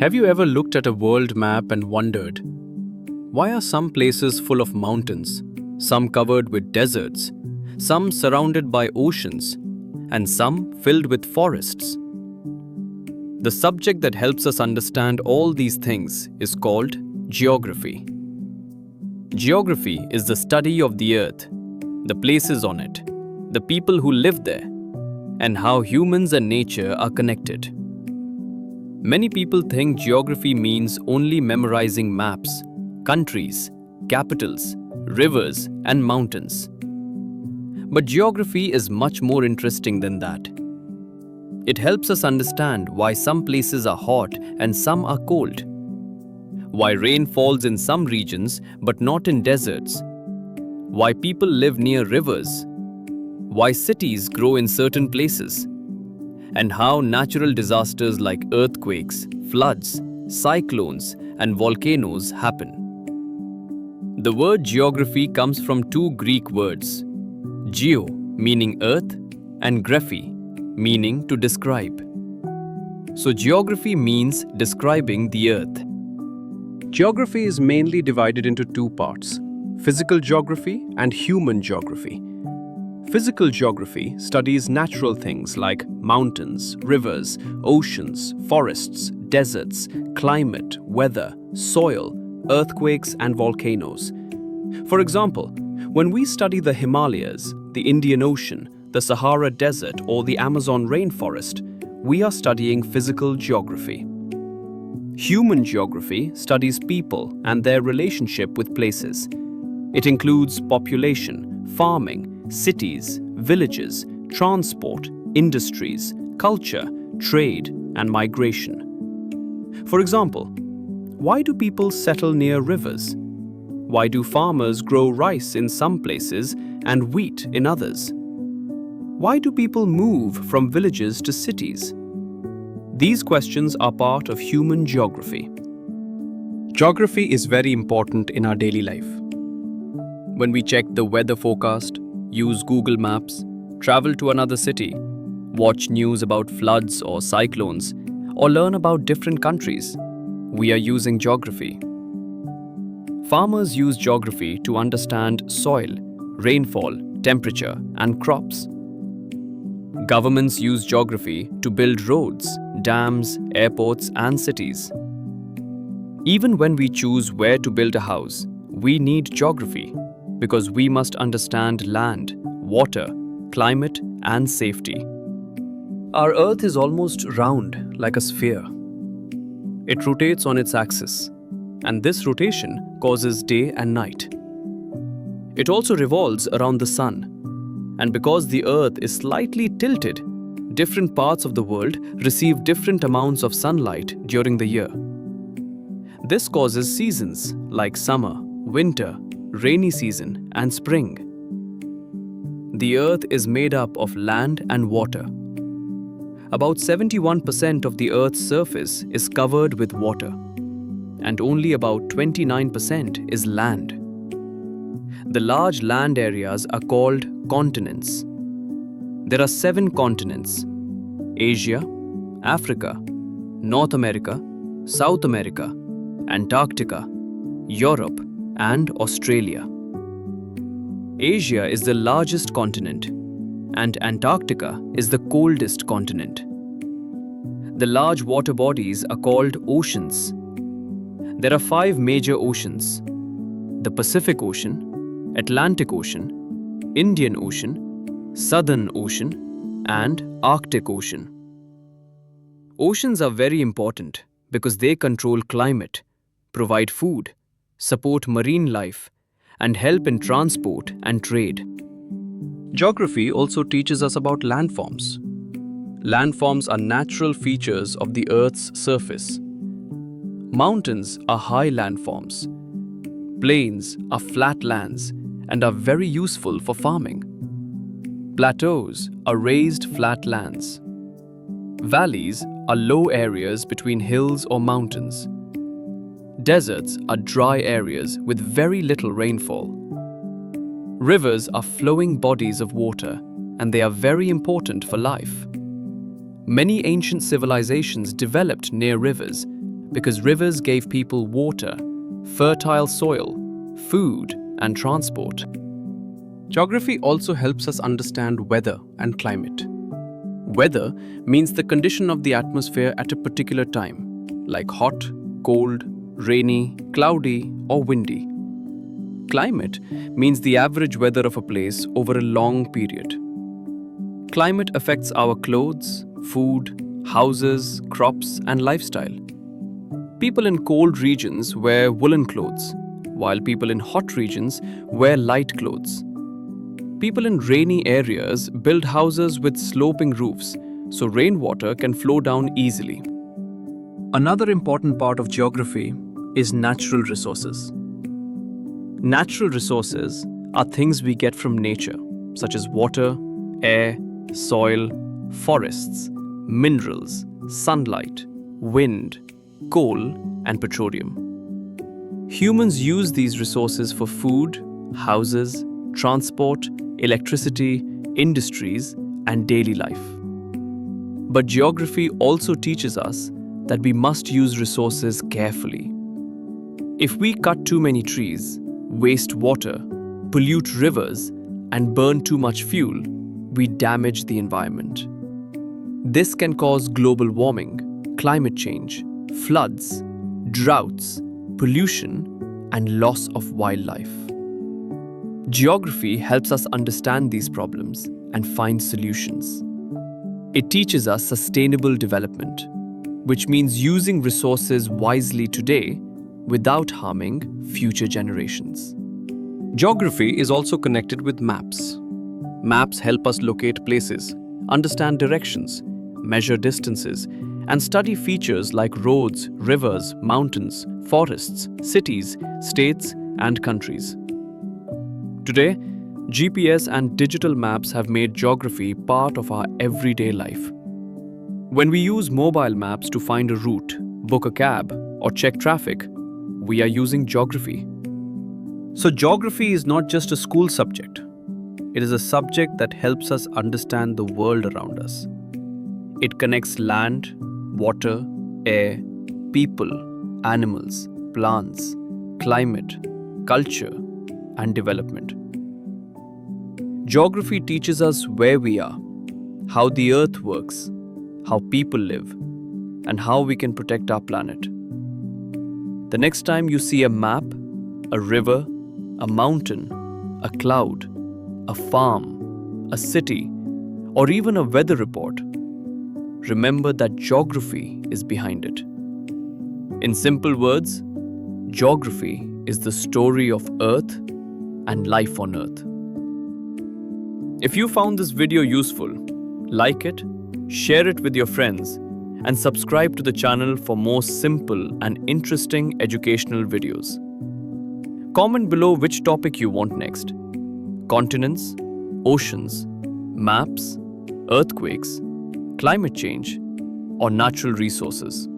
Have you ever looked at a world map and wondered, why are some places full of mountains, some covered with deserts, some surrounded by oceans, and some filled with forests? The subject that helps us understand all these things is called geography. Geography is the study of the earth, the places on it, the people who live there, and how humans and nature are connected. Many people think geography means only memorizing maps, countries, capitals, rivers, and mountains. But geography is much more interesting than that. It helps us understand why some places are hot and some are cold, why rain falls in some regions but not in deserts, why people live near rivers, why cities grow in certain places, and how natural disasters like earthquakes, floods, cyclones, and volcanoes happen. The word geography comes from two Greek words, geo meaning earth and graphy meaning to describe. So geography means describing the earth. Geography is mainly divided into two parts, physical geography and human geography. Physical geography studies natural things like mountains, rivers, oceans, forests, deserts, climate, weather, soil, earthquakes, and volcanoes. For example, when we study the Himalayas, the Indian Ocean, the Sahara Desert, or the Amazon rainforest, we are studying physical geography. Human geography studies people and their relationship with places. It includes population, farming, cities, villages, transport, industries, culture, trade, and migration. For example, why do people settle near rivers? Why do farmers grow rice in some places and wheat in others? Why do people move from villages to cities? These questions are part of human geography. Geography is very important in our daily life. When we check the weather forecast, use Google Maps, travel to another city, watch news about floods or cyclones, or learn about different countries, we are using geography. Farmers use geography to understand soil, rainfall, temperature, and crops. Governments use geography to build roads, dams, airports, and cities. Even when we choose where to build a house, we need geography because we must understand land, water, climate, and safety. Our Earth is almost round, like a sphere. It rotates on its axis, and this rotation causes day and night. It also revolves around the sun, and because the Earth is slightly tilted, different parts of the world receive different amounts of sunlight during the year. This causes seasons like summer, winter, rainy season, and spring. The Earth is made up of land and water. About 71% of the Earth's surface is covered with water, and only about 29% is land. The large land areas are called continents. There are 7 continents: Asia, Africa, North America, South America, Antarctica, Europe, and Australia. Asia is the largest continent, and Antarctica is the coldest continent. The large water bodies are called oceans. There are 5 major oceans: the Pacific Ocean, Atlantic Ocean, Indian Ocean, Southern Ocean, and Arctic Ocean. Oceans are very important because they control climate, provide food, support marine life, and help in transport and trade. Geography also teaches us about landforms. Landforms are natural features of the Earth's surface. Mountains are high landforms. Plains are flat lands and are very useful for farming. Plateaus are raised flat lands. Valleys are low areas between hills or mountains. Deserts are dry areas with very little rainfall. Rivers are flowing bodies of water, and they are very important for life. Many ancient civilizations developed near rivers because rivers gave people water, fertile soil, food, and transport. Geography also helps us understand weather and climate. Weather means the condition of the atmosphere at a particular time, like hot, cold, rainy, cloudy, or windy. Climate means the average weather of a place over a long period. Climate affects our clothes, food, houses, crops, and lifestyle. People in cold regions wear woolen clothes, while people in hot regions wear light clothes. People in rainy areas build houses with sloping roofs so rainwater can flow down easily. Another important part of geography is natural resources. Natural resources are things we get from nature, such as water, air, soil, forests, minerals, sunlight, wind, coal, and petroleum. Humans use these resources for food, houses, transport, electricity, industries, and daily life. But geography also teaches us that we must use resources carefully. If we cut too many trees, waste water, pollute rivers, and burn too much fuel, we damage the environment. This can cause global warming, climate change, floods, droughts, pollution, and loss of wildlife. Geography helps us understand these problems and find solutions. It teaches us sustainable development, which means using resources wisely today without harming future generations. Geography is also connected with maps. Maps help us locate places, understand directions, measure distances, and study features like roads, rivers, mountains, forests, cities, states, and countries. Today, GPS and digital maps have made geography part of our everyday life. When we use mobile maps to find a route, book a cab, or check traffic, we are using geography. So geography is not just a school subject. It is a subject that helps us understand the world around us. It connects land, water, air, people, animals, plants, climate, culture, and development. Geography teaches us where we are, how the earth works, how people live, and how we can protect our planet. The next time you see a map, a river, a mountain, a cloud, a farm, a city, or even a weather report, remember that geography is behind it. In simple words, geography is the story of Earth and life on Earth. If you found this video useful, like it, share it with your friends, and subscribe to the channel for more simple and interesting educational videos. Comment below which topic you want next: continents, oceans, maps, earthquakes, climate change, or natural resources.